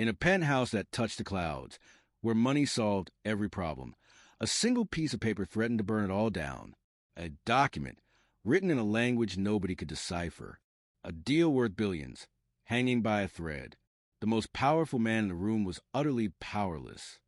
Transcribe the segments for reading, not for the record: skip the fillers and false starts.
In a penthouse that touched the clouds, where money solved every problem, a single piece of paper threatened to burn it all down. A document, written in a language nobody could decipher. A deal worth billions, hanging by a thread. The most powerful man in the room was utterly powerless,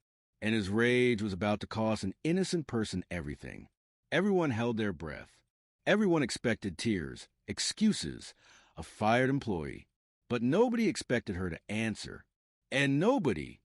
and his rage was about to cost an innocent person everything. Everyone held their breath. Everyone expected tears, excuses, a fired employee. But nobody expected her to answer. And nobody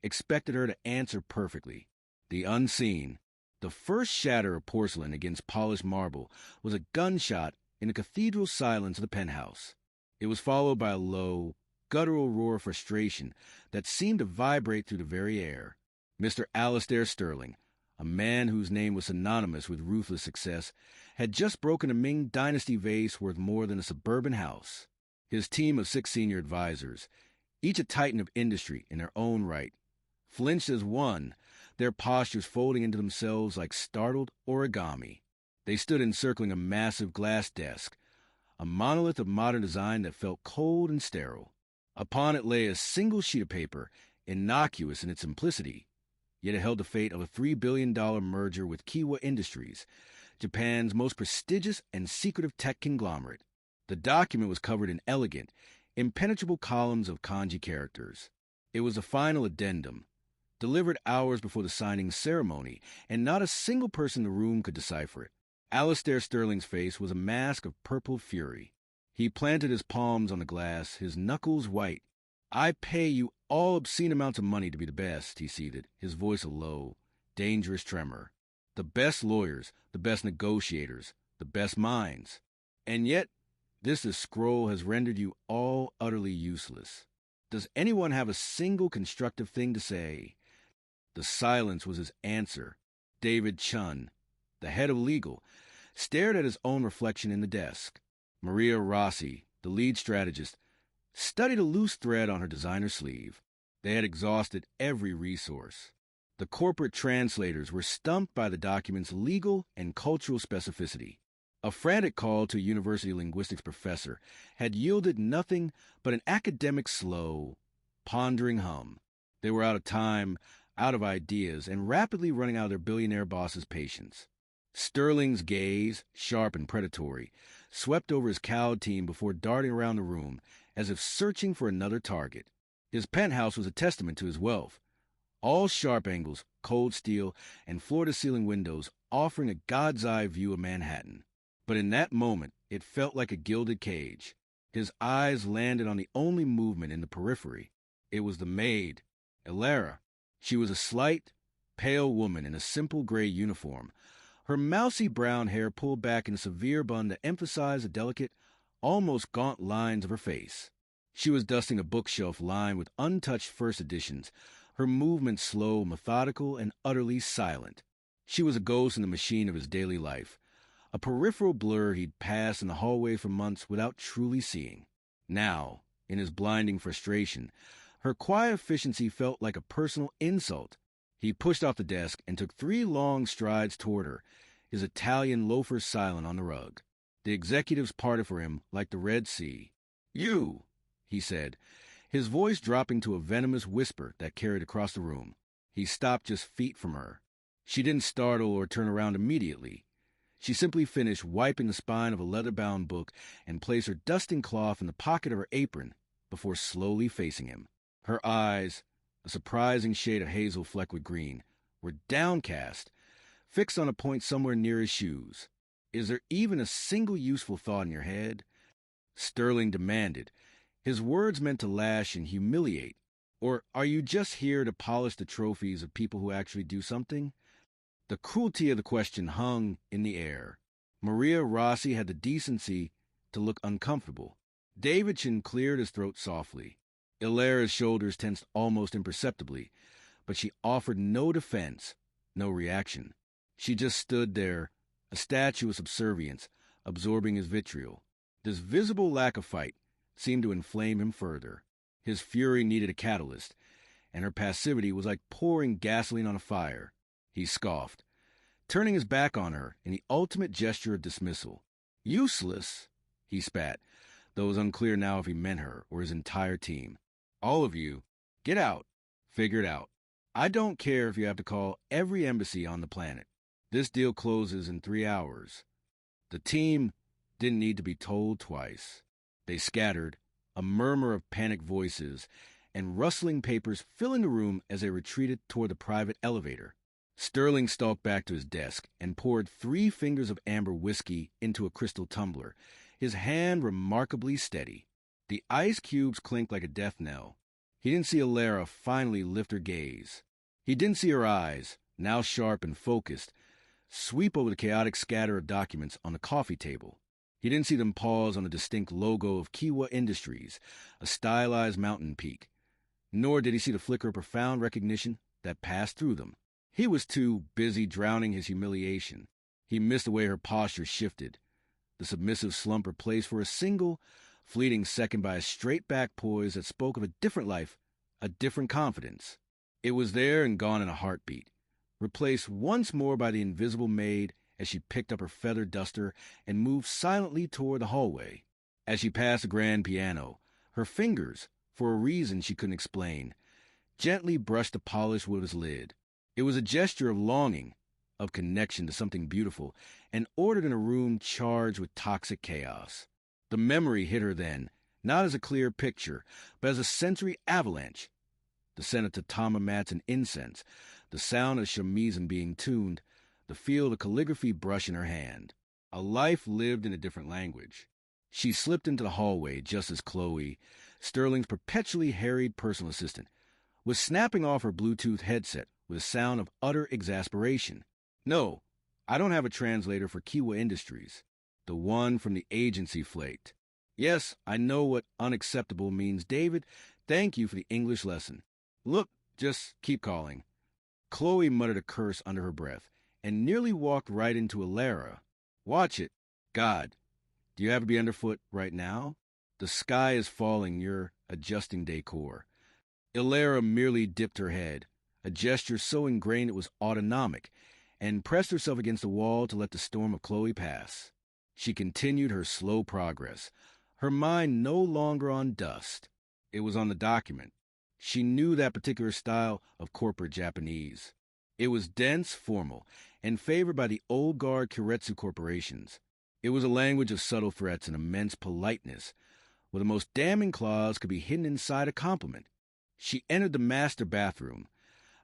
expected her to answer perfectly. The unseen, the first shatter of porcelain against polished marble, was a gunshot in the cathedral silence of the penthouse. It was followed by a low, guttural roar of frustration that seemed to vibrate through the very air. Mr. Alistair Sterling, a man whose name was synonymous with ruthless success, had just broken a Ming Dynasty vase worth more than a suburban house. His team of 6 senior advisors, each a titan of industry in their own right, flinched as one, their postures folding into themselves like startled origami. They stood encircling a massive glass desk, a monolith of modern design that felt cold and sterile. Upon it lay a single sheet of paper, innocuous in its simplicity, yet it held the fate of a $3 billion merger with Kiwa Industries, Japan's most prestigious and secretive tech conglomerate. The document was covered in elegant, impenetrable columns of kanji characters. It was a final addendum, delivered hours before the signing ceremony, and not a single person in the room could decipher it. Alistair Sterling's face was a mask of purple fury. He planted his palms on the glass, his knuckles white. "I pay you all obscene amounts of money to be the best," he seethed, his voice a low, dangerous tremor. "The best lawyers, the best negotiators, the best minds. And yet, this scroll has rendered you all utterly useless. Does anyone have a single constructive thing to say?" The silence was his answer. David Chun, the head of legal, stared at his own reflection in the desk. Maria Rossi, the lead strategist, studied a loose thread on her designer's sleeve. They had exhausted every resource. The corporate translators were stumped by the document's legal and cultural specificity. A frantic call to a university linguistics professor had yielded nothing but an academic slow, pondering hum. They were out of time, out of ideas, and rapidly running out of their billionaire boss's patience. Sterling's gaze, sharp and predatory, swept over his cowed team before darting around the room as if searching for another target. His penthouse was a testament to his wealth. All sharp angles, cold steel, and floor-to-ceiling windows offering a god's-eye view of Manhattan. But in that moment, it felt like a gilded cage. His eyes landed on the only movement in the periphery. It was the maid, Illara. She was a slight, pale woman in a simple gray uniform, her mousy brown hair pulled back in a severe bun to emphasize the delicate, almost gaunt lines of her face. She was dusting a bookshelf lined with untouched first editions, her movements slow, methodical, and utterly silent. She was a ghost in the machine of his daily life, a peripheral blur he'd passed in the hallway for months without truly seeing. Now, in his blinding frustration, her quiet efficiency felt like a personal insult. He pushed off the desk and took 3 long strides toward her, his Italian loafers silent on the rug. The executives parted for him like the Red Sea. "You," he said, his voice dropping to a venomous whisper that carried across the room. He stopped just feet from her. She didn't startle or turn around immediately. She simply finished wiping the spine of a leather-bound book and placed her dusting cloth in the pocket of her apron before slowly facing him. Her eyes, a surprising shade of hazel flecked with green, were downcast, fixed on a point somewhere near his shoes. "Is there even a single useful thought in your head?" Sterling demanded, his words meant to lash and humiliate. "Or are you just here to polish the trophies of people who actually do something?" The cruelty of the question hung in the air. Maria Rossi had the decency to look uncomfortable. Davidson cleared his throat softly. Ilara's shoulders tensed almost imperceptibly, but she offered no defense, no reaction. She just stood there, a statue of subservience, absorbing his vitriol. This visible lack of fight seemed to inflame him further. His fury needed a catalyst, and her passivity was like pouring gasoline on a fire. He scoffed, turning his back on her in the ultimate gesture of dismissal. "Useless?" he spat, though it was unclear now if he meant her or his entire team. All of you, get out. Figure it out. I don't care if you have to call every embassy on the planet. This deal closes in 3 hours. The team didn't need to be told twice. They scattered, a murmur of panicked voices and rustling papers filling the room as they retreated toward the private elevator. Sterling stalked back to his desk and poured 3 fingers of amber whiskey into a crystal tumbler, his hand remarkably steady. The ice cubes clinked like a death knell. He didn't see Alara finally lift her gaze. He didn't see her eyes, now sharp and focused, sweep over the chaotic scatter of documents on the coffee table. He didn't see them pause on the distinct logo of Kiwa Industries, a stylized mountain peak. Nor did he see the flicker of profound recognition that passed through them. He was too busy drowning his humiliation. He missed the way her posture shifted, the submissive slump replaced for a single, fleeting second by a straight-back poise that spoke of a different life, a different confidence. It was there and gone in a heartbeat, replaced once more by the invisible maid as she picked up her feather duster and moved silently toward the hallway. As she passed the grand piano, her fingers, for a reason she couldn't explain, gently brushed the polished wood's lid. It was a gesture of longing, of connection to something beautiful, and ordered in a room charged with toxic chaos. The memory hit her then, not as a clear picture, but as a sensory avalanche. The scent of tatama mats and incense, the sound of shamisen being tuned, the feel of the calligraphy brush in her hand. A life lived in a different language. She slipped into the hallway just as Chloe, Sterling's perpetually harried personal assistant, was snapping off her Bluetooth headset with a sound of utter exasperation. "No, I don't have a translator for Kiwa Industries." The one from the agency flaked. "Yes, I know what unacceptable means, David. Thank you for the English lesson. Look, just keep calling." Chloe muttered a curse under her breath and nearly walked right into Alara. "Watch it. God, do you have to be underfoot right now? The sky is falling. You're adjusting decor." Alara merely dipped her head, a gesture so ingrained it was autonomic, and pressed herself against the wall to let the storm of Chloe pass. She continued her slow progress, her mind no longer on dust. It was on the document. She knew that particular style of corporate Japanese. It was dense, formal, and favored by the old guard Keiretsu corporations. It was a language of subtle threats and immense politeness, where the most damning clause could be hidden inside a compliment. She entered the master bathroom,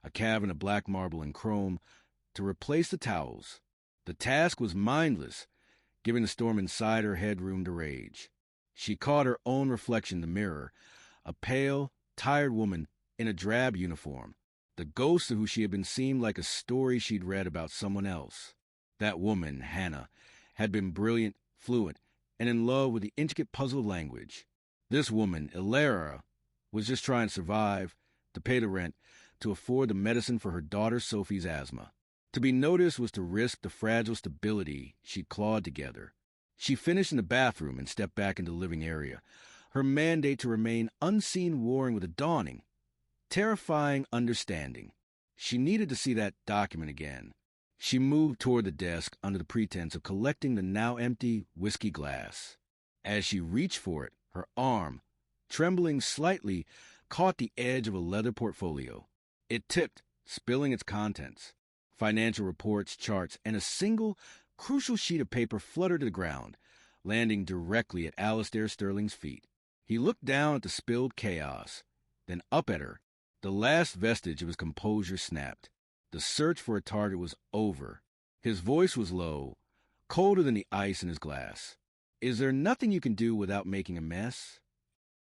a cavern of black marble and chrome, to replace the towels. The task was mindless, giving the storm inside her head room to rage. She caught her own reflection in the mirror, a pale, tired woman in a drab uniform. The ghost of who she had been seemed like a story she'd read about someone else. That woman, Hannah, had been brilliant, fluent, and in love with the intricate puzzle of language. This woman, Alara, was just trying to survive, to pay the rent, to afford the medicine for her daughter Sophie's asthma. To be noticed was to risk the fragile stability she'd clawed together. She finished in the bathroom and stepped back into the living area, her mandate to remain unseen warring with a dawning, terrifying understanding. She needed to see that document again. She moved toward the desk under the pretense of collecting the now empty whiskey glass. As she reached for it, her arm, trembling slightly, caught the edge of a leather portfolio. It tipped, spilling its contents. Financial reports, charts, and a single, crucial sheet of paper fluttered to the ground, landing directly at Alistair Sterling's feet. He looked down at the spilled chaos, then up at her. The last vestige of his composure snapped. The search for a target was over. His voice was low, colder than the ice in his glass. "Is there nothing you can do without making a mess?"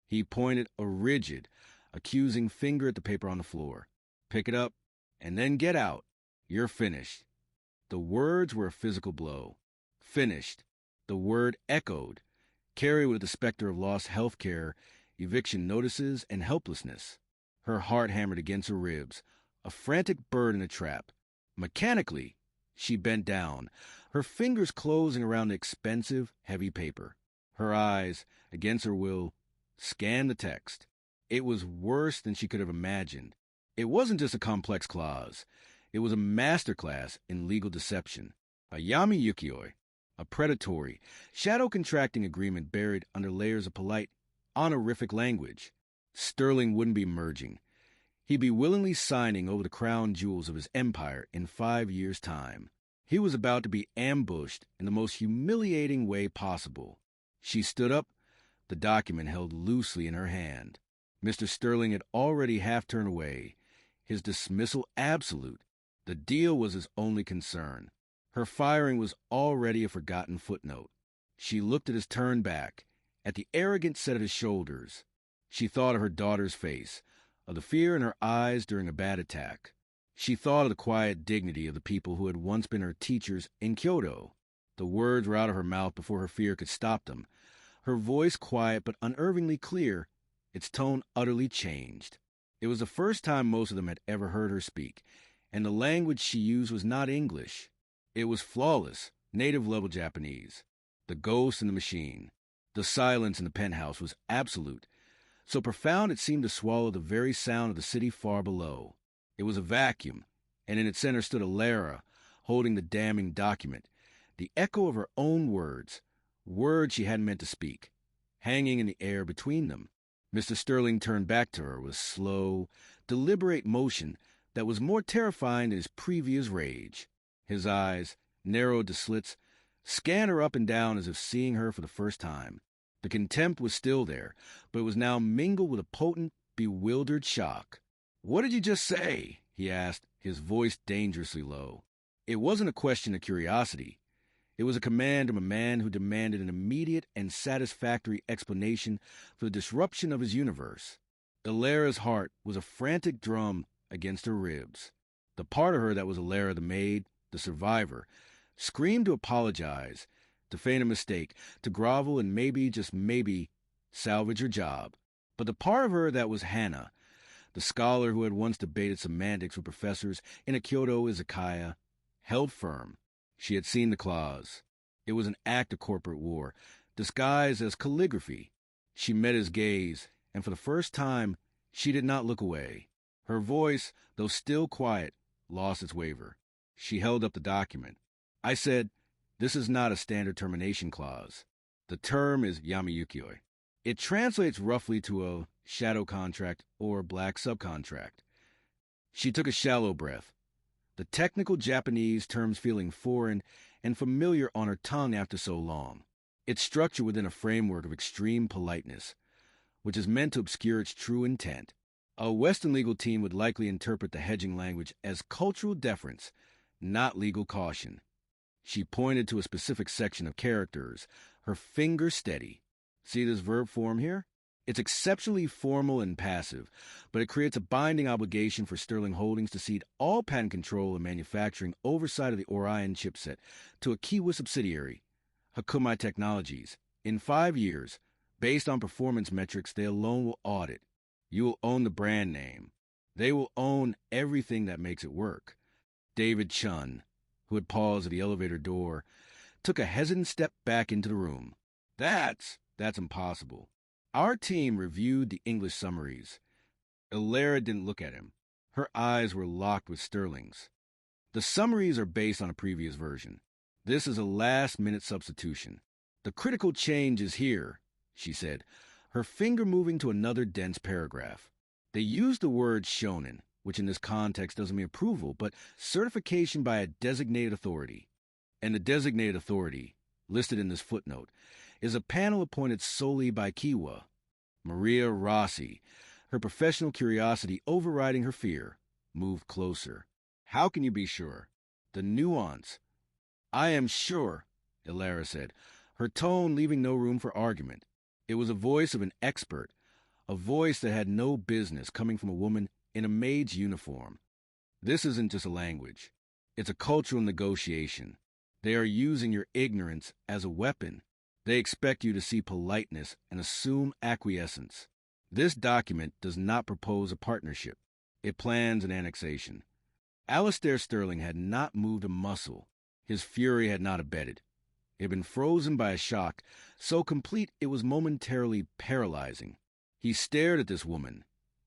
He pointed a rigid, accusing finger at the paper on the floor. "Pick it up, and then get out. You're finished." The words were a physical blow. Finished. The word echoed, carried with the specter of lost health care, eviction notices, and helplessness. Her heart hammered against her ribs, a frantic bird in a trap. Mechanically, she bent down, her fingers closing around the expensive, heavy paper. Her eyes, against her will, scanned the text. It was worse than she could have imagined. It wasn't just a complex clause. It was a masterclass in legal deception. A yami yukioi, a predatory, shadow-contracting agreement buried under layers of polite, honorific language. Sterling wouldn't be merging. He'd be willingly signing over the crown jewels of his empire in 5 years' time. He was about to be ambushed in the most humiliating way possible. She stood up, the document held loosely in her hand. Mr. Sterling had already half turned away, his dismissal absolute. The deal was his only concern. Her firing was already a forgotten footnote. She looked at his turned back, at the arrogant set of his shoulders. She thought of her daughter's face, of the fear in her eyes during a bad attack. She thought of the quiet dignity of the people who had once been her teachers in Kyoto. The words were out of her mouth before her fear could stop them. Her voice quiet but unervingly clear, its tone utterly changed. It was the first time most of them had ever heard her speak, and the language she used was not English. It was flawless, native-level Japanese. The ghost in the machine, the silence in the penthouse was absolute, so profound it seemed to swallow the very sound of the city far below. It was a vacuum, and in its center stood Alara, holding the damning document, the echo of her own words she hadn't meant to speak, hanging in the air between them. Mr. Sterling turned back to her with slow, deliberate motion that was more terrifying than his previous rage. His eyes, narrowed to slits, scanned her up and down as if seeing her for the first time. The contempt was still there, but it was now mingled with a potent, bewildered shock. "What did you just say?" he asked, his voice dangerously low. It wasn't a question of curiosity. It was a command of a man who demanded an immediate and satisfactory explanation for the disruption of his universe. Alara's heart was a frantic drum against her ribs. The part of her that was Alara the maid, the survivor, screamed to apologize, to feign a mistake, to grovel and maybe, just maybe, salvage her job. But the part of her that was Hannah, the scholar who had once debated semantics with professors in a Kyoto izakaya, held firm. She had seen the clause. It was an act of corporate war, disguised as calligraphy. She met his gaze, and for the first time, she did not look away. Her voice, though still quiet, lost its waver. She held up the document. "I said, this is not a standard termination clause. The term is yamayukioi. It translates roughly to a shadow contract or black subcontract." She took a shallow breath, the technical Japanese terms feeling foreign and familiar on her tongue after so long. Its structure within a framework of extreme politeness, which is meant to obscure its true intent. A Western legal team would likely interpret the hedging language as cultural deference, not legal caution. She pointed to a specific section of characters, her finger steady. "See this verb form here? It's exceptionally formal and passive, but it creates a binding obligation for Sterling Holdings to cede all patent control and manufacturing oversight of the Orion chipset to a Kiwa subsidiary, Hakumai Technologies. In 5 years, based on performance metrics they alone will audit. You will own the brand name. They will own everything that makes it work." David Chun, who had paused at the elevator door, took a hesitant step back into the room. That's impossible. Our team reviewed the English summaries. Alara didn't look at him. Her eyes were locked with Sterling's. "The summaries are based on a previous version. This is a last-minute substitution. The critical change is here," she said, her finger moving to another dense paragraph. "They used the word shonen, which in this context doesn't mean approval, but certification by a designated authority. And the designated authority, listed in this footnote, is a panel appointed solely by Kiwa. Maria Rossi, her professional curiosity overriding her fear, moved closer. "How can you be sure?" "The nuance." "I am sure," Alara said, her tone leaving no room for argument. It was a voice of an expert, a voice that had no business coming from a woman in a maid's uniform. "This isn't just a language. It's a cultural negotiation. They are using your ignorance as a weapon. They expect you to see politeness and assume acquiescence. This document does not propose a partnership. It plans an annexation." Alistair Sterling had not moved a muscle. His fury had not abated. It had been frozen by a shock so complete it was momentarily paralyzing. He stared at this woman,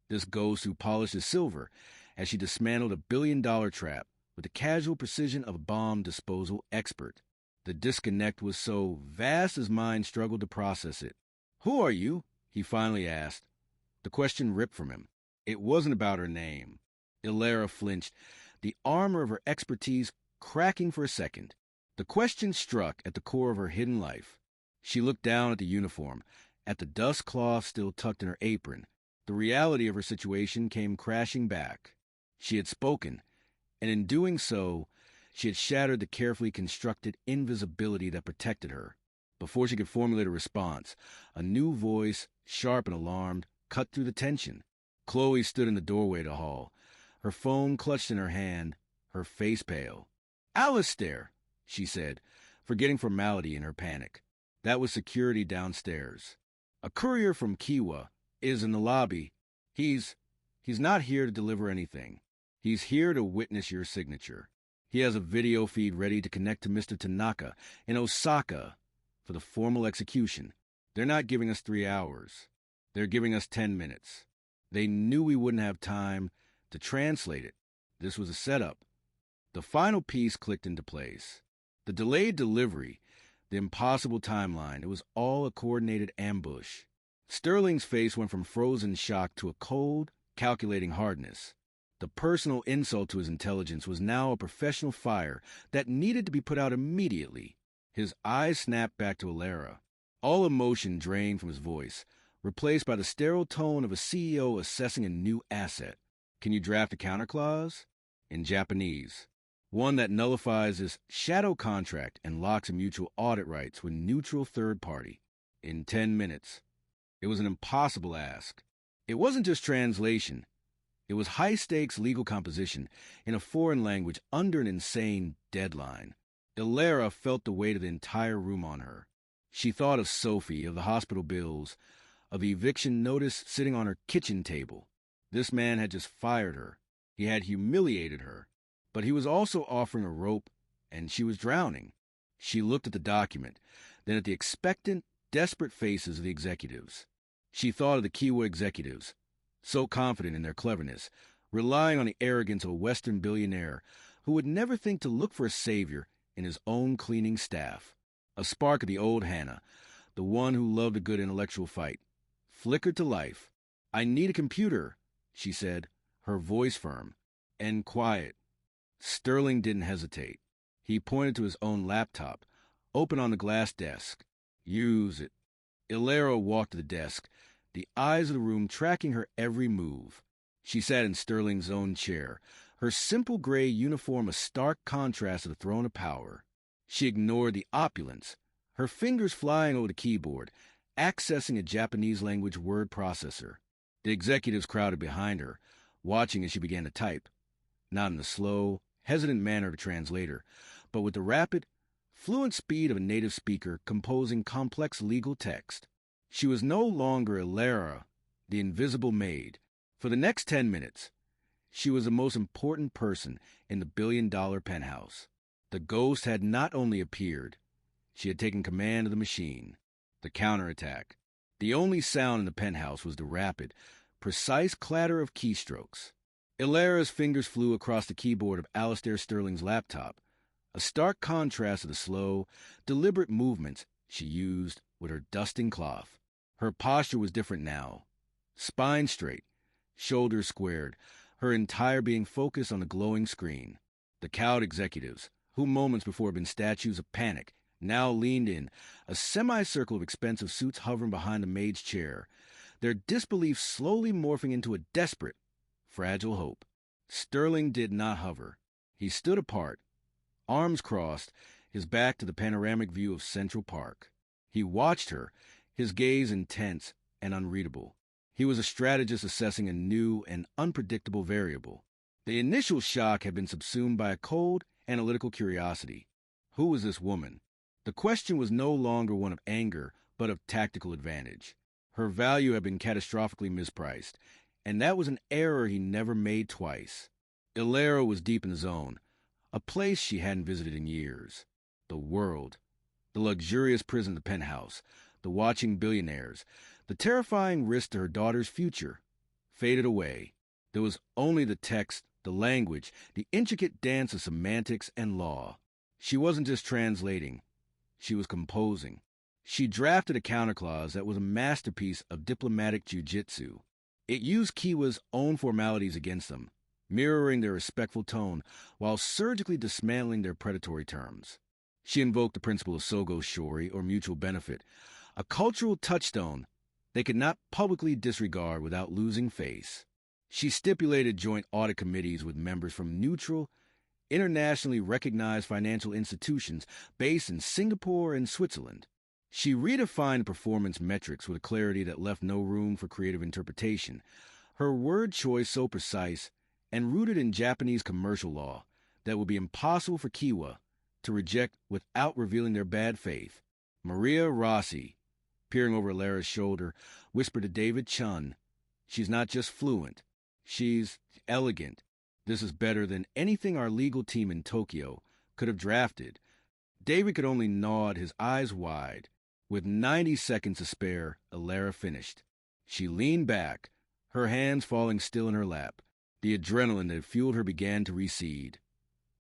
this ghost who polished his silver, as she dismantled a billion-dollar trap with the casual precision of a bomb disposal expert. The disconnect was so vast his mind struggled to process it. "Who are you?" he finally asked, The question ripped from him. It wasn't about her name. Illyra flinched, the armor of her expertise cracking for a second. The question struck at the core of her hidden life. She looked down at the uniform, at the dust cloth still tucked in her apron. The reality of her situation came crashing back. She had spoken, and in doing so, she had shattered the carefully constructed invisibility that protected her. Before she could formulate a response, a new voice, sharp and alarmed, cut through the tension. Chloe stood in the doorway of the hall, her phone clutched in her hand, her face pale. "Alistair," she said, forgetting formality in her panic. That was security downstairs. "A courier from Kiwa is in the lobby. He's not here to deliver anything. He's here to witness your signature. He has a video feed ready to connect to Mr. Tanaka in Osaka for the formal execution. They're not giving us 3 hours. They're giving us 10 minutes. They knew we wouldn't have time to translate it. This was a setup." The final piece clicked into place. The delayed delivery, the impossible timeline, it was all a coordinated ambush. Sterling's face went from frozen shock to a cold, calculating hardness. The personal insult to his intelligence was now a professional fire that needed to be put out immediately. His eyes snapped back to Illyra. All emotion drained from his voice, replaced by the sterile tone of a CEO assessing a new asset. "Can you draft a counterclause?" In Japanese. One that nullifies his shadow contract and locks in mutual audit rights with neutral third party. In 10 minutes. It was an impossible ask. It wasn't just translation. It was high-stakes legal composition in a foreign language under an insane deadline. Illyra felt the weight of the entire room on her. She thought of Sophie, of the hospital bills, of the eviction notice sitting on her kitchen table. This man had just fired her. He had humiliated her. But he was also offering a rope, and she was drowning. She looked at the document, then at the expectant, desperate faces of the executives. She thought of the Kiwa executives, so confident in their cleverness, relying on the arrogance of a Western billionaire who would never think to look for a savior in his own cleaning staff. A spark of the old Hannah, the one who loved a good intellectual fight, flickered to life. "I need a computer," she said, her voice firm and quiet. Sterling didn't hesitate. He pointed to his own laptop, open on the glass desk. "Use it." Illyra walked to the desk, the eyes of the room tracking her every move. She sat in Sterling's own chair, her simple gray uniform a stark contrast to the throne of power. She ignored the opulence, her fingers flying over the keyboard, accessing a Japanese-language word processor. The executives crowded behind her, watching as she began to type, not in the slow, hesitant manner of a translator, but with the rapid, fluent speed of a native speaker composing complex legal text. She was no longer Illyra, the invisible maid. For the next 10 minutes, she was the most important person in the billion-dollar penthouse. The ghost had not only appeared, she had taken command of the machine, the counterattack. The only sound in the penthouse was the rapid, precise clatter of keystrokes. Illyra's fingers flew across the keyboard of Alistair Sterling's laptop, a stark contrast to the slow, deliberate movements she used with her dusting cloth. Her posture was different now. Spine straight, shoulders squared, her entire being focused on the glowing screen. The cowed executives, who moments before had been statues of panic, now leaned in, a semicircle of expensive suits hovering behind the maid's chair, their disbelief slowly morphing into a desperate, fragile hope. Sterling did not hover. He stood apart, arms crossed, his back to the panoramic view of Central Park. He watched her, his gaze intense and unreadable. He was a strategist assessing a new and unpredictable variable. The initial shock had been subsumed by a cold, analytical curiosity. Who was this woman? The question was no longer one of anger, but of tactical advantage. Her value had been catastrophically mispriced, and that was an error he never made twice. Illyra was deep in the zone, a place she hadn't visited in years. The world, the luxurious prison of the penthouse, the watching billionaires, the terrifying risk to her daughter's future, faded away. There was only the text, the language, the intricate dance of semantics and law. She wasn't just translating. She was composing. She drafted a counterclause that was a masterpiece of diplomatic jujitsu. It used Kiwa's own formalities against them, mirroring their respectful tone while surgically dismantling their predatory terms. She invoked the principle of sogo shori, or mutual benefit, a cultural touchstone they could not publicly disregard without losing face. She stipulated joint audit committees with members from neutral, internationally recognized financial institutions based in Singapore and Switzerland. She redefined performance metrics with a clarity that left no room for creative interpretation, her word choice so precise and rooted in Japanese commercial law that it would be impossible for Kiwa to reject without revealing their bad faith. Maria Rossi, peering over Lara's shoulder, whispered to David Chun, "She's not just fluent, she's elegant. This is better than anything our legal team in Tokyo could have drafted." David could only nod, his eyes wide. With 90 seconds to spare, Lara finished. She leaned back, her hands falling still in her lap. The adrenaline that had fueled her began to recede,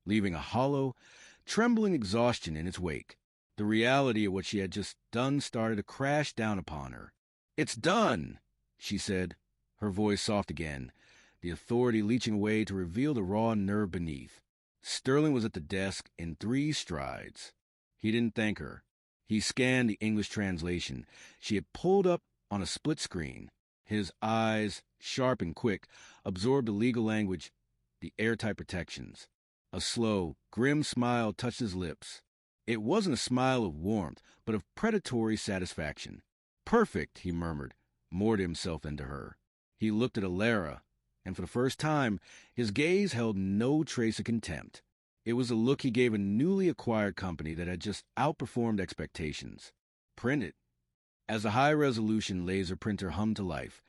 leaving a hollow, trembling exhaustion in its wake. The reality of what she had just done started to crash down upon her. "It's done," she said, her voice soft again, the authority leaching away to reveal the raw nerve beneath. Sterling was at the desk in 3 strides. He didn't thank her. He scanned the English translation she had pulled up on a split screen. His eyes, sharp and quick, absorbed the legal language, the airtight protections. A slow, grim smile touched his lips. It wasn't a smile of warmth, but of predatory satisfaction. "Perfect," he murmured, more to himself than to her. He looked at Lara, and for the first time, his gaze held no trace of contempt. It was a look he gave a newly acquired company that had just outperformed expectations. "Print it." As the high-resolution laser printer hummed to life,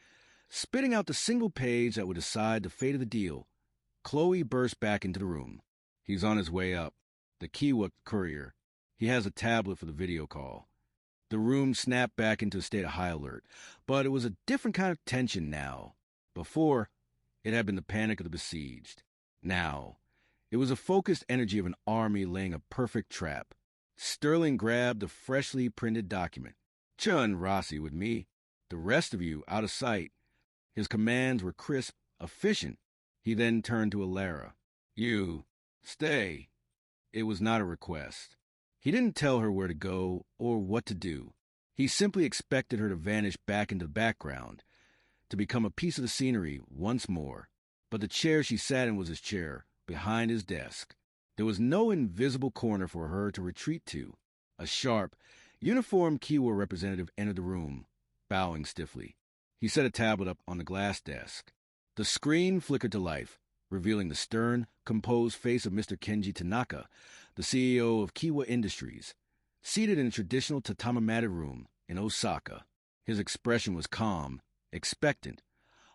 spitting out the single page that would decide the fate of the deal, Chloe burst back into the room. "He's on his way up. The Kiwa courier. He has a tablet for the video call." The room snapped back into a state of high alert, but it was a different kind of tension now. Before, it had been the panic of the besieged. Now, it was a focused energy of an army laying a perfect trap. Sterling grabbed the freshly printed document. "Chun, Rossi with me. The rest of you out of sight." His commands were crisp, efficient. He then turned to Lara. "You, stay." It was not a request. He didn't tell her where to go or what to do. He simply expected her to vanish back into the background, to become a piece of the scenery once more. But the chair she sat in was his chair, behind his desk. There was no invisible corner for her to retreat to. A sharp, uniformed Kiwa representative entered the room, bowing stiffly. He set a tablet up on the glass desk. The screen flickered to life, revealing the stern, composed face of Mr. Kenji Tanaka, the CEO of Kiwa Industries, seated in a traditional tatami-matted room in Osaka. His expression was calm, expectant,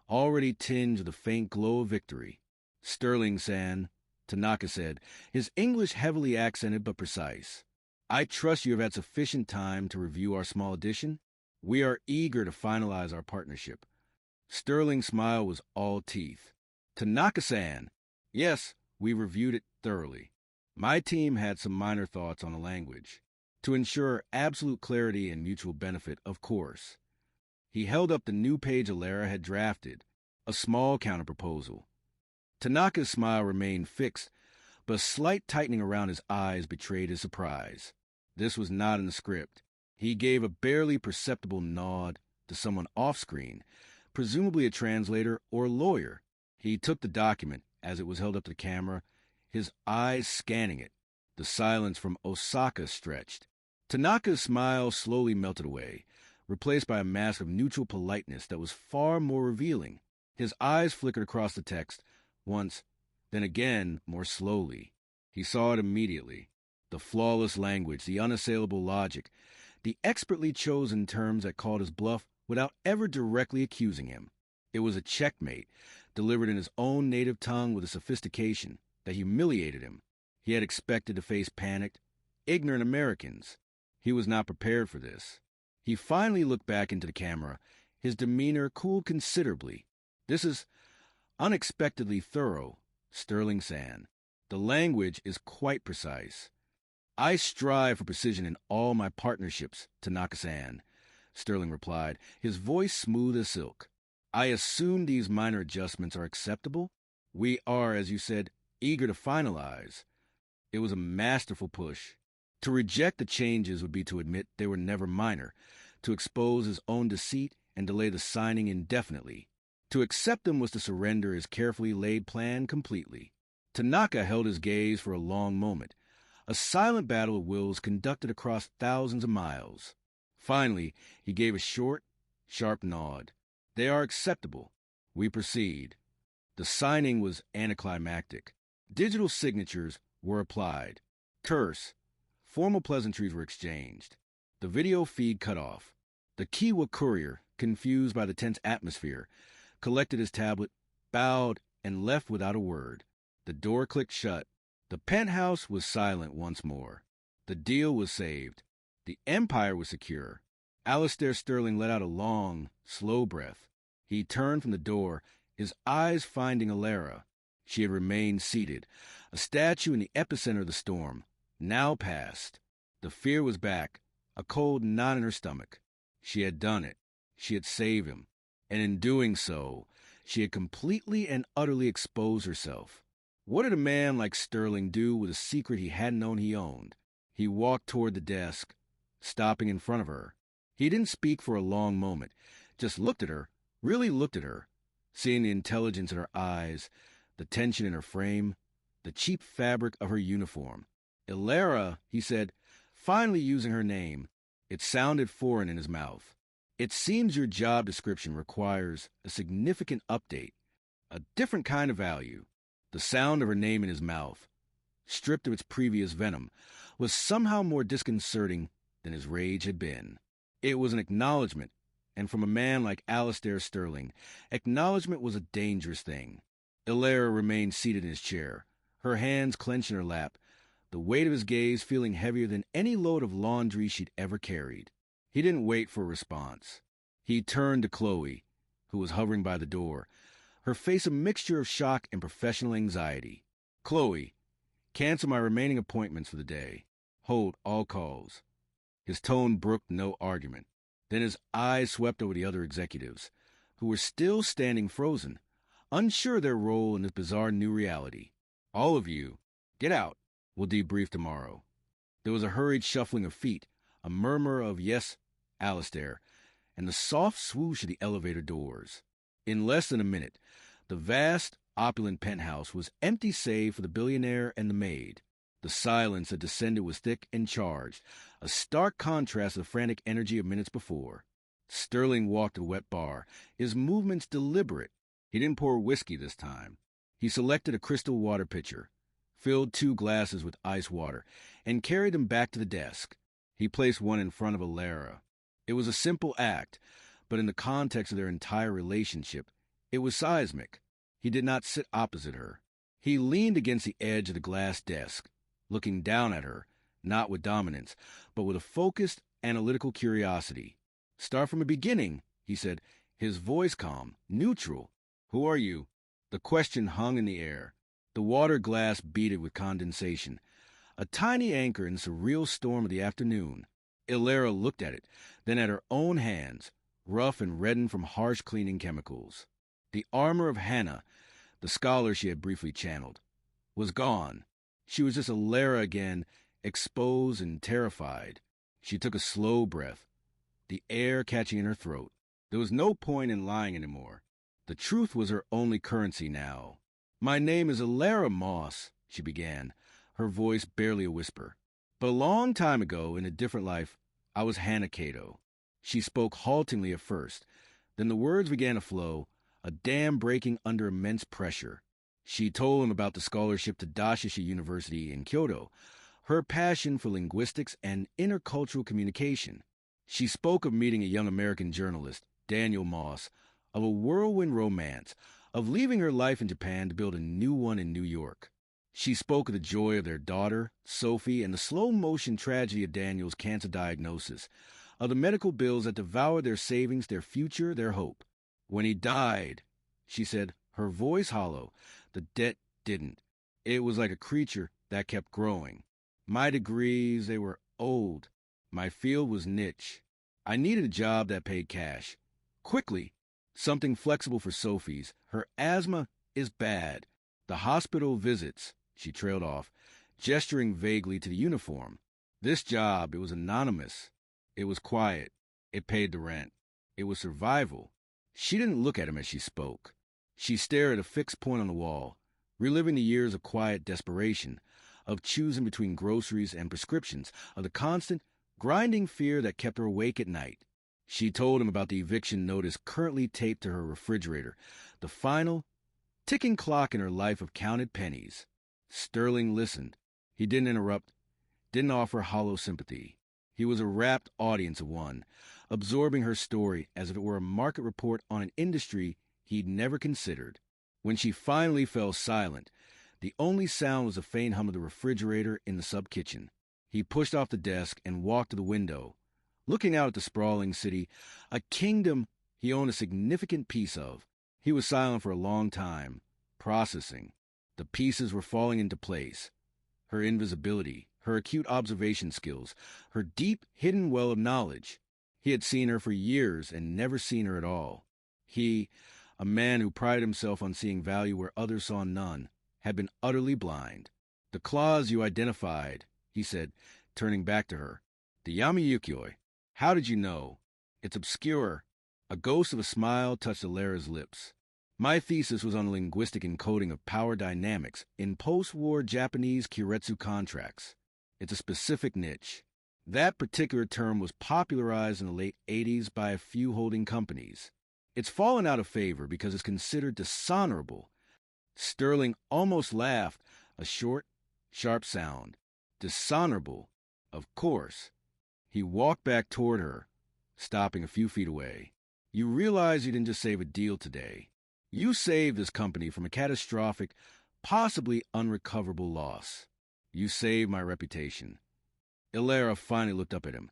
already tinged with a faint glow of victory. "Sterling-san," Tanaka said, his English heavily accented but precise. "I trust you have had sufficient time to review our small addition. We are eager to finalize our partnership." Sterling's smile was all teeth. "Tanaka-san, yes, we reviewed it thoroughly. My team had some minor thoughts on the language. To ensure absolute clarity and mutual benefit, of course." He held up the new page Lara had drafted, a small counterproposal. Tanaka's smile remained fixed, but a slight tightening around his eyes betrayed his surprise. This was not in the script. He gave a barely perceptible nod to someone off-screen, presumably a translator or a lawyer. He took the document as it was held up to the camera, his eyes scanning it. The silence from Osaka stretched. Tanaka's smile slowly melted away, replaced by a mask of neutral politeness that was far more revealing. His eyes flickered across the text, once, then again, more slowly. He saw it immediately. The flawless language, the unassailable logic, the expertly chosen terms that called his bluff without ever directly accusing him. It was a checkmate, delivered in his own native tongue with a sophistication that humiliated him. He had expected to face panicked, ignorant Americans. He was not prepared for this. He finally looked back into the camera, his demeanor cooled considerably. "This is unexpectedly thorough, Sterling-san. The language is quite precise. I strive for precision in all my partnerships, Tanaka-san," Sterling replied, his voice smooth as silk. I assume these minor adjustments are acceptable. We are, as you said, eager to finalize. It was a masterful push. To reject the changes would be to admit they were never minor, to expose his own deceit and delay the signing indefinitely. To accept them was to surrender his carefully laid plan completely. Tanaka held his gaze for a long moment, a silent battle of wills conducted across thousands of miles. Finally, he gave a short, sharp nod. They are acceptable. We proceed. The signing was anticlimactic. Digital signatures were applied. Terse, formal pleasantries were exchanged. The video feed cut off. The Kiwa courier, confused by the tense atmosphere, collected his tablet, bowed, and left without a word. The door clicked shut. The penthouse was silent once more. The deal was saved. The empire was secure. Alistair Sterling let out a long, slow breath. He turned from the door, his eyes finding Alara. She had remained seated, a statue in the epicenter of the storm, now past. The fear was back, a cold knot in her stomach. She had done it. She had saved him. And in doing so, she had completely and utterly exposed herself. What did a man like Sterling do with a secret he hadn't known he owned? He walked toward the desk, stopping in front of her. He didn't speak for a long moment, just looked at her, really looked at her, seeing the intelligence in her eyes, the tension in her frame, the cheap fabric of her uniform. Alara, he said, finally using her name. It sounded foreign in his mouth. It seems your job description requires a significant update, a different kind of value. The sound of her name in his mouth, stripped of its previous venom, was somehow more disconcerting than his rage had been. It was an acknowledgement, and from a man like Alistair Sterling, acknowledgement was a dangerous thing. Alara remained seated in his chair, her hands clenched in her lap, the weight of his gaze feeling heavier than any load of laundry she'd ever carried. He didn't wait for a response. He turned to Chloe, who was hovering by the door, her face a mixture of shock and professional anxiety. Chloe, cancel my remaining appointments for the day. Hold all calls. His tone brooked no argument. Then his eyes swept over the other executives, who were still standing frozen, unsure of their role in this bizarre new reality. All of you, get out. We'll debrief tomorrow. There was a hurried shuffling of feet, a murmur of yes, Alistair, and the soft swoosh of the elevator doors. In less than a minute, the vast, opulent penthouse was empty save for the billionaire and the maid. The silence that descended was thick and charged, a stark contrast to the frantic energy of minutes before. Sterling walked to the wet bar, his movements deliberate. He didn't pour whiskey this time. He selected a crystal water pitcher, filled 2 glasses with ice water, and carried them back to the desk. He placed one in front of Alara. It was a simple act, but in the context of their entire relationship, it was seismic. He did not sit opposite her. He leaned against the edge of the glass desk, looking down at her, not with dominance, but with a focused, analytical curiosity. Start from the beginning, he said, his voice calm, neutral. Who are you? The question hung in the air. The water glass beaded with condensation, a tiny anchor in the surreal storm of the afternoon. Alara looked at it, then at her own hands, rough and reddened from harsh cleaning chemicals. The armor of Hannah, the scholar she had briefly channeled, was gone. She was just Alara again, exposed and terrified. She took a slow breath, the air catching in her throat. There was no point in lying anymore. The truth was her only currency now. My name is Alara Moss, she began, her voice barely a whisper. But a long time ago, in a different life, I was Hannah Cato. She spoke haltingly at first. Then the words began to flow, a dam breaking under immense pressure. She told him about the scholarship to Dashishi University in Kyoto, her passion for linguistics and intercultural communication. She spoke of meeting a young American journalist, Daniel Moss, of a whirlwind romance, of leaving her life in Japan to build a new one in New York. She spoke of the joy of their daughter, Sophie, and the slow-motion tragedy of Daniel's cancer diagnosis, of the medical bills that devoured their savings, their future, their hope. When he died, she said, her voice hollow, the debt didn't. It was like a creature that kept growing. My degrees, they were old. My field was niche. I needed a job that paid cash. Quickly. Something flexible for Sophie's. Her asthma is bad. The hospital visits, she trailed off, gesturing vaguely to the uniform. This job, it was anonymous. It was quiet. It paid the rent. It was survival. She didn't look at him as she spoke. She stared at a fixed point on the wall, reliving the years of quiet desperation, of choosing between groceries and prescriptions, of the constant, grinding fear that kept her awake at night. She told him about the eviction notice currently taped to her refrigerator, the final, ticking clock in her life of counted pennies. Sterling listened. He didn't interrupt, didn't offer hollow sympathy. He was a rapt audience of one, absorbing her story as if it were a market report on an industry he'd never considered. When she finally fell silent, the only sound was the faint hum of the refrigerator in the sub-kitchen. He pushed off the desk and walked to the window, looking out at the sprawling city, a kingdom he owned a significant piece of. He was silent for a long time, processing. The pieces were falling into place. Her invisibility, her acute observation skills, her deep, hidden well of knowledge. He had seen her for years and never seen her at all. He, a man who prided himself on seeing value where others saw none, had been utterly blind. "The clause you identified," he said, turning back to her. "The Yamayukyoi. How did you know? It's obscure." A ghost of a smile touched Alara's lips. "My thesis was on the linguistic encoding of power dynamics in post-war Japanese keiretsu contracts. It's a specific niche. That particular term was popularized in the late 80s by a few holding companies. It's fallen out of favor because it's considered dishonorable." Sterling almost laughed, a short, sharp sound. Dishonorable, of course. He walked back toward her, stopping a few feet away. "You realize you didn't just save a deal today. You saved this company from a catastrophic, possibly unrecoverable loss. You saved my reputation." Alara finally looked up at him,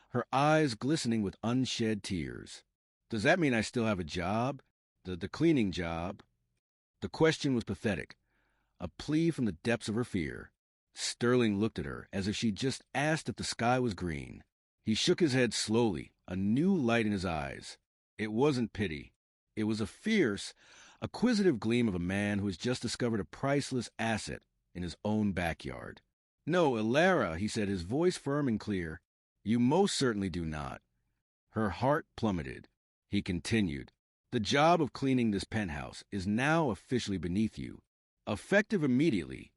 her eyes glistening with unshed tears. "Does that mean I still have a job? The cleaning job?" The question was pathetic, a plea from the depths of her fear. Sterling looked at her as if she'd just asked if the sky was green. He shook his head slowly, a new light in his eyes. It wasn't pity. It was a fierce, acquisitive gleam of a man who has just discovered a priceless asset in his own backyard. "No, Alara," he said, his voice firm and clear. "You most certainly do not." Her heart plummeted. He continued, "The job of cleaning this penthouse is now officially beneath you. Effective immediately.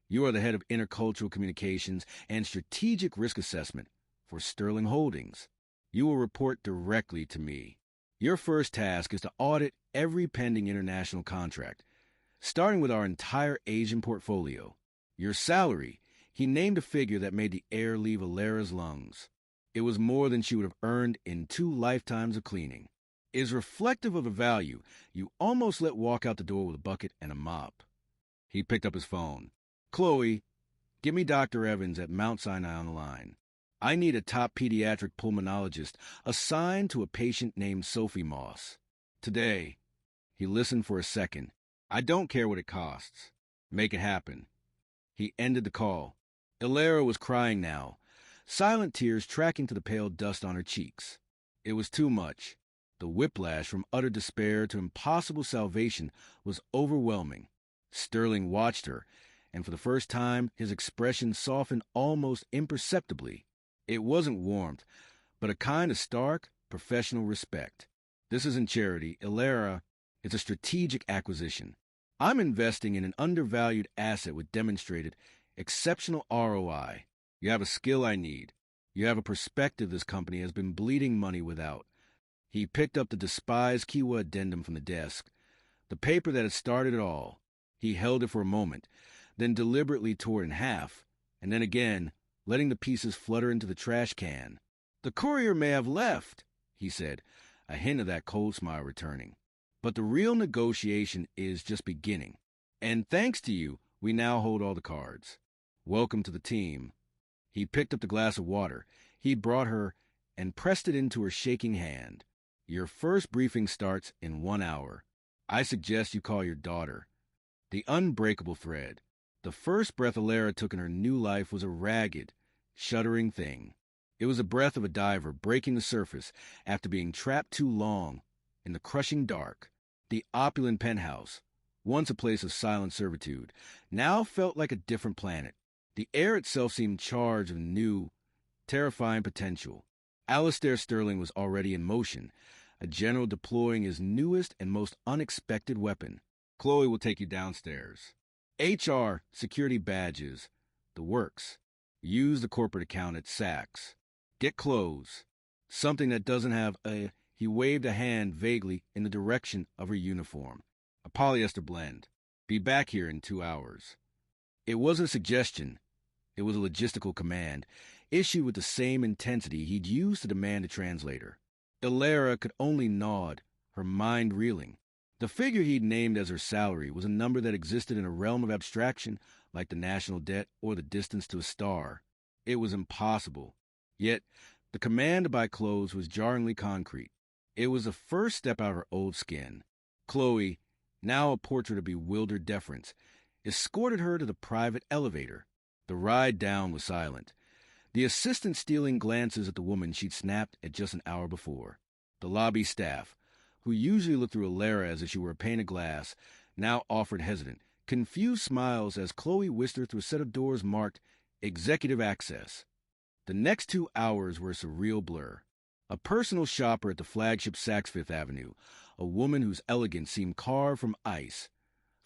You are the head of intercultural communications and strategic risk assessment for Sterling Holdings. You will report directly to me. Your first task is to audit every pending international contract, starting with our entire Asian portfolio. Your salary," he named a figure that made the air leave Alara's lungs. It was more than she would have earned in 2 lifetimes of cleaning. "Is reflective of a value you almost let walk out the door with a bucket and a mop." He picked up his phone. "Chloe, give me Dr. Evans at Mount Sinai on the line. I need a top pediatric pulmonologist assigned to a patient named Sophie Moss. Today." He listened for a second. "I don't care what it costs. Make it happen." He ended the call. Alara was crying now, silent tears tracking to the pale dust on her cheeks. It was too much. The whiplash from utter despair to impossible salvation was overwhelming. Sterling watched her, and for the first time his expression softened almost imperceptibly. It wasn't warmth, but a kind of stark, professional respect. "This isn't charity, Alara. It's a strategic acquisition. I'm investing in an undervalued asset with demonstrated exceptional ROI. You have a skill I need. You have a perspective this company has been bleeding money without." He picked up the despised Kiwa addendum from the desk, the paper that had started it all. He held it for a moment, then deliberately tore it in half, and then again, letting the pieces flutter into the trash can. "The courier may have left," he said, a hint of that cold smile returning. "But the real negotiation is just beginning. And thanks to you, we now hold all the cards. Welcome to the team." He picked up the glass of water he brought her and pressed it into her shaking hand. "Your first briefing starts in 1 hour. I suggest you call your daughter." The unbreakable thread. The first breath Alara took in her new life was a ragged, shuddering thing. It was the breath of a diver breaking the surface after being trapped too long in the crushing dark. The opulent penthouse, once a place of silent servitude, now felt like a different planet. The air itself seemed charged with new, terrifying potential. Alistair Sterling was already in motion, a general deploying his newest and most unexpected weapon. Chloe will take you downstairs. HR, security badges, the works. Use the corporate account at Saks. Get clothes. Something that doesn't have a... He waved a hand vaguely in the direction of her uniform. A polyester blend. Be back here in 2 hours. It wasn't a suggestion. It was a logistical command, issued with the same intensity he'd used to demand a translator. Illyra could only nod, her mind reeling. The figure he'd named as her salary was a number that existed in a realm of abstraction, like the national debt or the distance to a star. It was impossible. Yet, the command to buy clothes was jarringly concrete. It was the first step out of her old skin. Chloe, now a portrait of bewildered deference, escorted her to the private elevator. The ride down was silent, the assistant stealing glances at the woman she'd snapped at just an hour before. The lobby staff, who usually looked through Illyra as if she were a pane of glass, now offered hesitant, confused smiles as Chloe whisked her through a set of doors marked Executive Access. The next 2 hours were a surreal blur. A personal shopper at the flagship Saks Fifth Avenue, a woman whose elegance seemed carved from ice,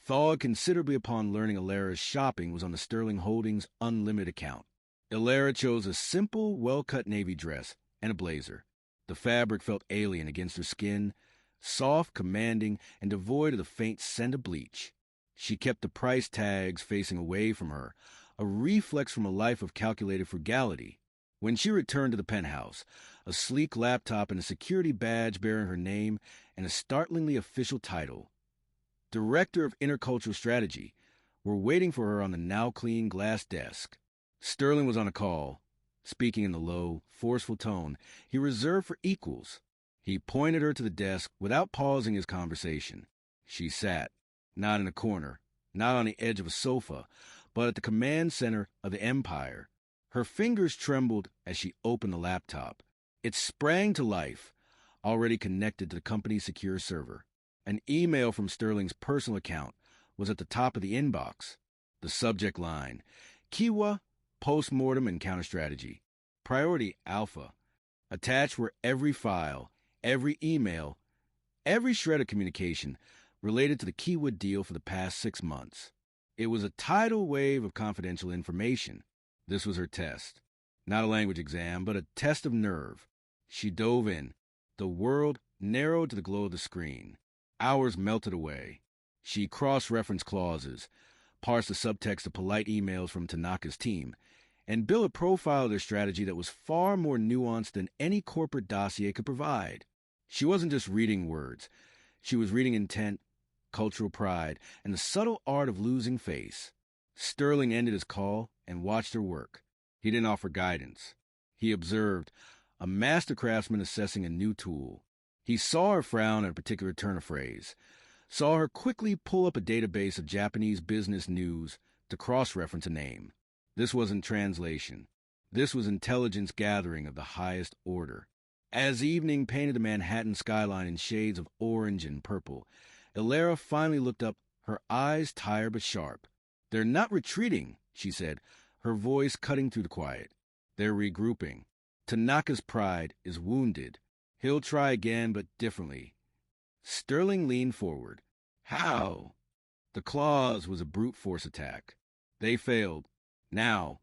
thawed considerably upon learning Illyra's shopping was on the Sterling Holdings Unlimited account. Illyra chose a simple, well-cut navy dress and a blazer. The fabric felt alien against her skin, soft, commanding, and devoid of the faint scent of bleach. She kept the price tags facing away from her, a reflex from a life of calculated frugality. When she returned to the penthouse, a sleek laptop and a security badge bearing her name and a startlingly official title, Director of Intercultural Strategy, were waiting for her on the now-clean glass desk. Sterling was on a call, speaking in the low, forceful tone he reserved for equals. He pointed her to the desk without pausing his conversation. She sat, not in a corner, not on the edge of a sofa, but at the command center of the empire. Her fingers trembled as she opened the laptop. It sprang to life, already connected to the company's secure server. An email from Sterling's personal account was at the top of the inbox. The subject line, Kiwa, Postmortem and Counter-Strategy. Priority Alpha. Attached were every file, every email, every shred of communication related to the Kiwa deal for the past 6 months. It was a tidal wave of confidential information. This was her test. Not a language exam, but a test of nerve. She dove in. The world narrowed to the glow of the screen. Hours melted away. She cross-referenced clauses, parsed the subtext of polite emails from Tanaka's team, and built a profile of their strategy that was far more nuanced than any corporate dossier could provide. She wasn't just reading words. She was reading intent, cultural pride, and the subtle art of losing face. Sterling ended his call and watched her work. He didn't offer guidance. He observed, a master craftsman assessing a new tool. He saw her frown at a particular turn of phrase, saw her quickly pull up a database of Japanese business news to cross-reference a name. This wasn't translation. This was intelligence gathering of the highest order. As evening painted the Manhattan skyline in shades of orange and purple, Illyra finally looked up, her eyes tired but sharp. "They're not retreating," she said, her voice cutting through the quiet. "They're regrouping. Tanaka's pride is wounded. He'll try again, but differently." Sterling leaned forward. "How?" The clause was a brute force attack. They failed. Now,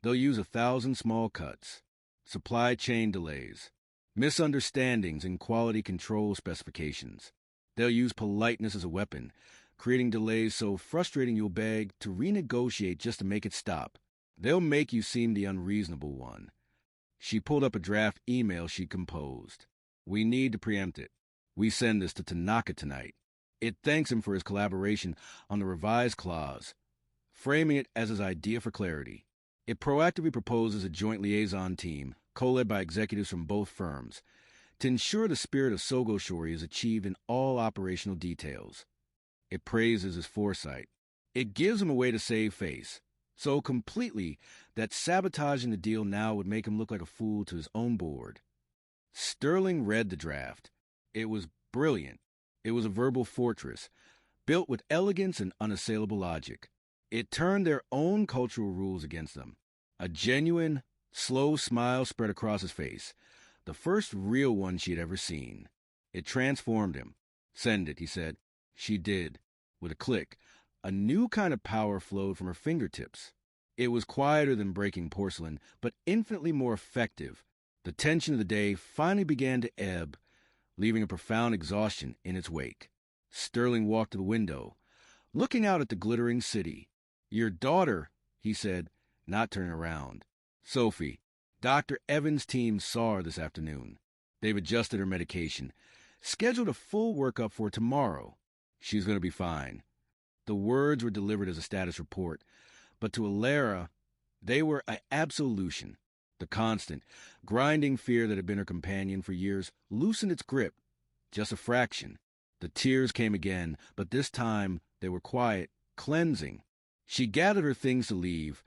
they'll use 1,000 small cuts, supply chain delays, misunderstandings in quality control specifications. They'll use politeness as a weapon, creating delays so frustrating you'll beg to renegotiate just to make it stop. They'll make you seem the unreasonable one. She pulled up a draft email she composed. "We need to preempt it. We send this to Tanaka tonight. It thanks him for his collaboration on the revised clause, framing it as his idea for clarity. It proactively proposes a joint liaison team, co-led by executives from both firms, to ensure the spirit of Sogo Shori is achieved in all operational details. It praises his foresight. It gives him a way to save face, so completely that sabotaging the deal now would make him look like a fool to his own board." Sterling read the draft. It was Brilliant. It was a verbal fortress, built with elegance and unassailable logic. It turned their own cultural rules against them. A genuine, slow smile spread across his face, the first real one she had ever seen. It transformed him. "Send it," he said. She did. With a click, a new kind of power flowed from her fingertips. It was quieter than breaking porcelain, but infinitely more effective. The tension of the day finally began to ebb, leaving a profound exhaustion in its wake. Sterling walked to the window, looking out at the glittering city. "Your daughter," he said, not turning around. "Sophie. Dr. Evans' team saw her this afternoon. They've adjusted her medication, scheduled a full workup for tomorrow. She's going to be fine." The words were delivered as a status report, but to Alara, they were an absolution. The constant, grinding fear that had been her companion for years loosened its grip, just a fraction. The tears came again, but this time they were quiet, cleansing. She gathered her things to leave,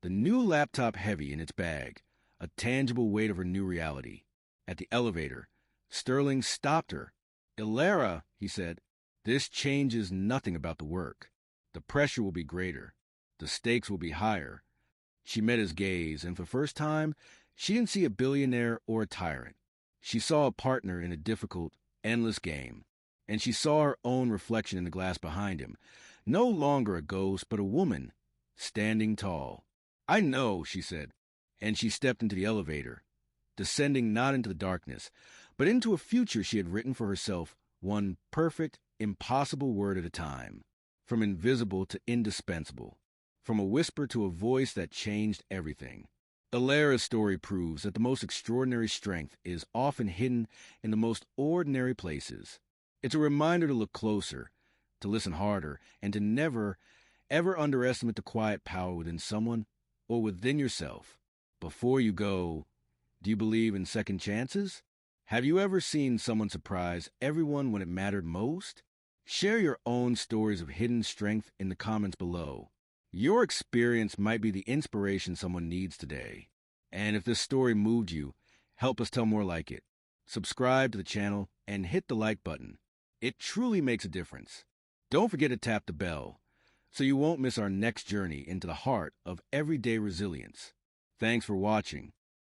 the new laptop heavy in its bag, a tangible weight of her new reality. At the elevator, Sterling stopped her. "Alara," he said, "this changes nothing about the work. The pressure will be greater. The stakes will be higher." She met his gaze, and for the first time, she didn't see a billionaire or a tyrant. She saw a partner in a difficult, endless game, and she saw her own reflection in the glass behind him. No longer a ghost, but a woman, standing tall. "I know," she said, and she stepped into the elevator, descending not into the darkness, but into a future she had written for herself, one perfect, impossible word at a time, from invisible to indispensable, from a whisper to a voice that changed everything. Alara's story proves that the most extraordinary strength is often hidden in the most ordinary places. It's a reminder to look closer, to listen harder, and to never, ever underestimate the quiet power within someone or within yourself. Before you go, do you believe in second chances? Have you ever seen someone surprise everyone when it mattered most? Share your own stories of hidden strength in the comments below. Your experience might be the inspiration someone needs today. And if this story moved you, help us tell more like it. Subscribe to the channel and hit the like button. It truly makes a difference. Don't forget to tap the bell so you won't miss our next journey into the heart of everyday resilience. Thanks for watching.